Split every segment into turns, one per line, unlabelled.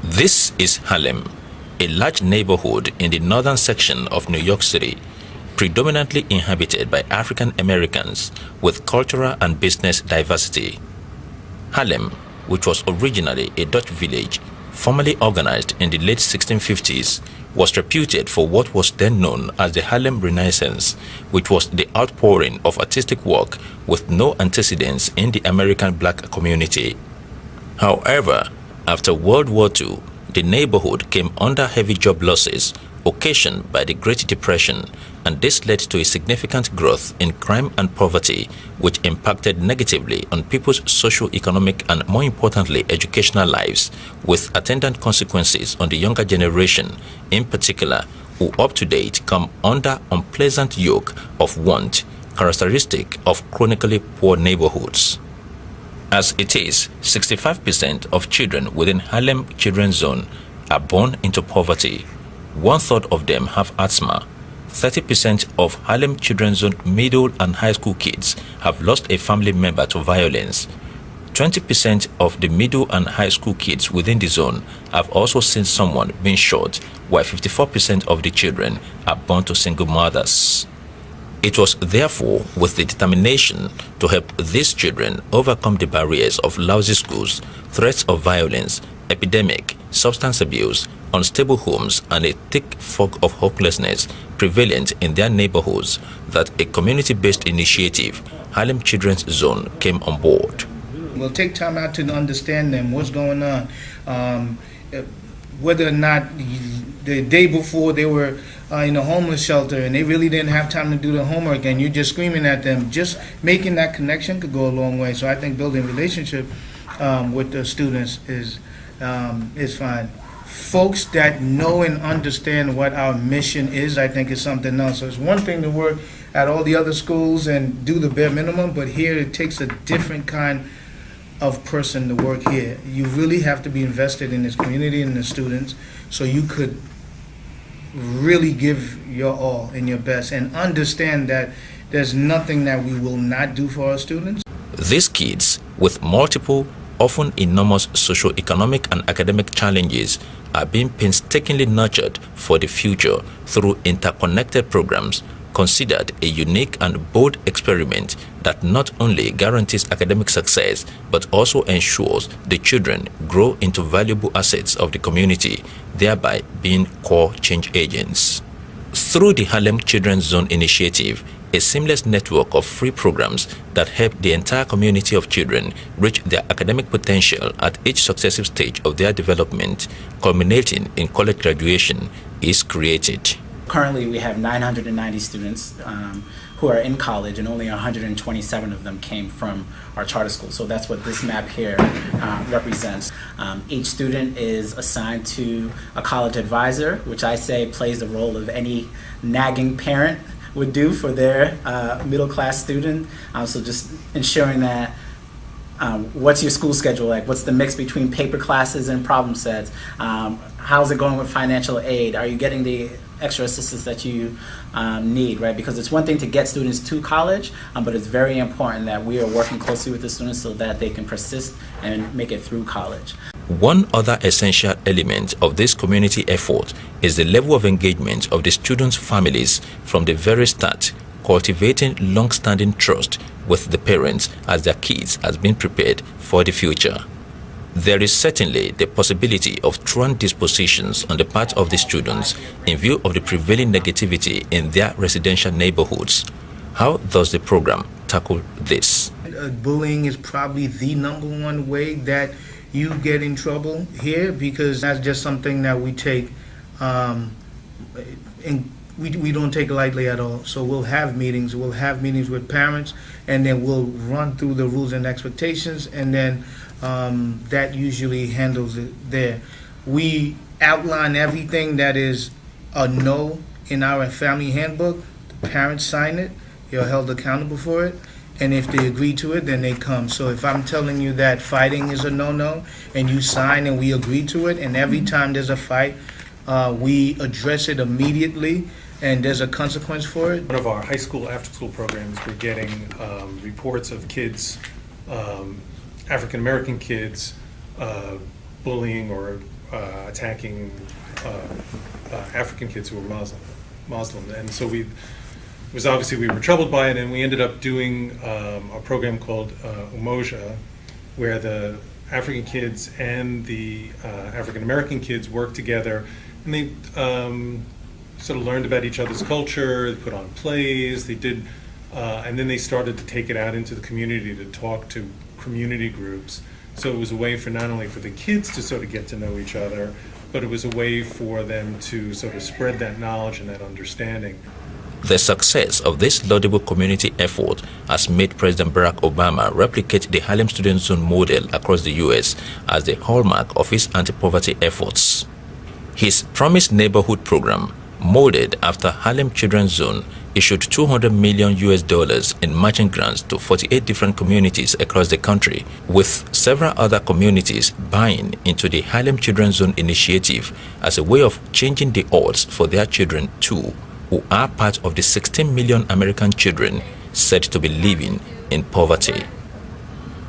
This is Harlem, a large neighborhood in the northern section of New York City, predominantly inhabited by African Americans with cultural and business diversity. Harlem, which was originally a Dutch village, formerly organized in the late 1650s, was reputed for what was then known as the Harlem Renaissance, which was the outpouring of artistic work with no antecedents in the American black community. However, after World War II, the neighborhood came under heavy job losses occasioned by the Great Depression, and this led to a significant growth in crime and poverty, which impacted negatively on people's socio-economic and, more importantly, educational lives, with attendant consequences on the younger generation, in particular, who up to date come under unpleasant yoke of want, characteristic of chronically poor neighborhoods. As it is, 65% of children within Harlem Children's Zone are born into poverty. 1/3 of them have asthma. 30% of Harlem Children's Zone middle and high school kids have lost a family member to violence. 20% of the middle and high school kids within the zone have also seen someone being shot, while 54% of the children are born to single mothers. It was therefore with the determination to help these children overcome the barriers of lousy schools, threats of violence, epidemic, substance abuse, unstable homes, and a thick fog of hopelessness prevalent in their neighborhoods that a community-based initiative, Harlem Children's Zone, came on board.
We'll take time out to understand them, what's going on, whether or not the day before they were in a homeless shelter and they really didn't have time to do the homework and you're just screaming at them. Just making that connection could go a long way. So I think building relationship with the students is fine. Folks that know and understand what our mission is, I think, is something else. So it's one thing to work at all the other schools and do the bare minimum, but here it takes a different kind of person to work here. You really have to be invested in this community and the students so you could really give your all and your best and understand that there's nothing that we will not do for our students.
These kids with multiple, often enormous socio-economic and academic challenges are being painstakingly nurtured for the future through interconnected programs, considered a unique and bold experiment that not only guarantees academic success but also ensures the children grow into valuable assets of the community, thereby being core change agents. Through the Harlem Children's Zone initiative, a seamless network of free programs that help the entire community of children reach their academic potential at each successive stage of their development, culminating in college graduation, is created.
Currently, we have 990 students who are in college, and only 127 of them came from our charter school. So that's what this map here represents. Each student is assigned to a college advisor, which I say plays the role of any nagging parent would do for their middle-class student. So just ensuring that what's your school schedule like? What's the mix between paper classes and problem sets? How's it going with financial aid? Are you getting the extra assistance that you need, right? Because it's one thing to get students to college, but it's very important that we are working closely with the students so that they can persist and make it through college.
One other essential element of this community effort is the level of engagement of the students' families from the very start, cultivating long-standing trust with the parents as their kids has been prepared for the future. There is certainly the possibility of truant dispositions on the part of the students in view of the prevailing negativity in their residential neighborhoods. How does the program tackle this?
Bullying is probably the #1 way that you get in trouble here, because that's just something that we take and we don't take lightly at all. So we'll have meetings with parents, and then we'll run through the rules and expectations, and then that usually handles it there. We outline everything that is a no in our family handbook. The parents sign it, you're held accountable for it, and if they agree to it, then they come. So if I'm telling you that fighting is a no-no, and you sign and we agree to it, and every time there's a fight, we address it immediately, and there's a consequence for it.
One of our high school after-school programs, we're getting reports of kids, African-American kids, bullying or attacking African kids who were Muslim. And so we were troubled by it, and we ended up doing a program called Umoja, where the African kids and the African American kids worked together, and they sort of learned about each other's culture, they put on plays, they did, and then they started to take it out into the community to talk to community groups. So it was a way for not only for the kids to sort of get to know each other, but it was a way for them to sort of spread that knowledge and that understanding.
The success of this laudable community effort has made President Barack Obama replicate the Harlem Student Zone model across the U.S. as the hallmark of his anti-poverty efforts. His Promised Neighborhood program, molded after Harlem Children's Zone, issued $200 million in matching grants to 48 different communities across the country, with several other communities buying into the Harlem Children's Zone initiative as a way of changing the odds for their children too, who are part of the 16 million American children said to be living in poverty.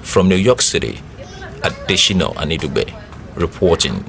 From New York City, Adesina Anidugbe reporting.